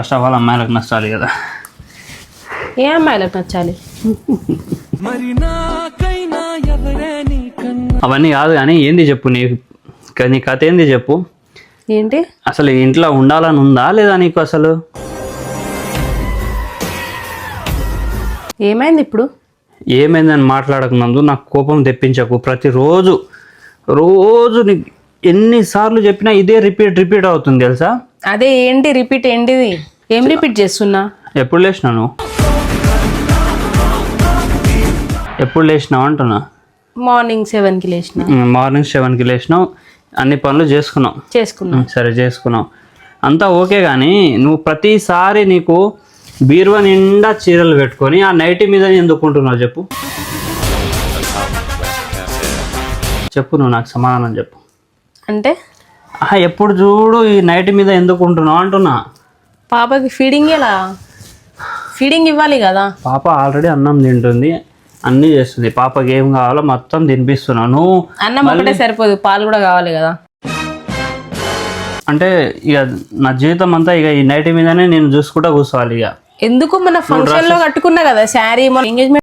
First of all అమ్మాయిలకు నచ్చాలి కదా. ఏ అమ్మాయిలకు నచ్చాలి? అవన్నీ కాదు కానీ ఏంది చెప్పు, నీ కథ ఏంది చెప్పు. ఏంటి అసలు ఇంట్లో ఉండాలని ఉందా లేదా నీకు? అసలు ఏమైంది ఇప్పుడు? ఏమైందని మాట్లాడకముందు నాకు కోపం తెప్పించకు. ప్రతిరోజు నీకు ఎన్నిసార్లు చెప్పినా ఇదే రిపీట్ అవుతుంది తెలుసా. అదే ఏంటి రిపీట్? ఏంటిది? ఏం రిపీట్ చేస్తున్నా? ఎప్పుడు లేచినావు అంటున్నా. మార్నింగ్ 7కి లేచిన. మార్నింగ్ 7కి లేచినావు, అన్ని పనులు చేసుకున్నా. సరే చేసుకున్నావు, అంతా ఓకే. కానీ నువ్వు ప్రతిసారి నీకు బీరువా నిండా చీరలు పెట్టుకొని ఆ నైటీ మీద ఎందుకుంటున్నావు చెప్పు. నువ్వు నాకు సమాధానం చెప్పు. అంటే ఎప్పుడు చూడు ఈ నైటీ మీద ఎందుకుంటున్నావు అంటున్నా. పాపకి ఫీడింగ్ ఇవ్వాలి కదా. పాప ఆల్రెడీ అన్నం తింటుంది, అన్నీ చేస్తుంది. పాపకి ఏం కావాలో మొత్తం తినిపిస్తున్నాను. అన్నం ఒకటే సరిపోదు, పాలు కూడా కావాలి కదా. అంటే ఇక నా జీవితం అంతా ఇక ఈ నైటీ మీదనే నేను చూసుకుంటా కూర్చోవాలి. ఇక ఎందుకు? మన ఫంక్షన్ లో కట్టుకున్నా కదా శారీ, మన ఎంగేజ్మెంట్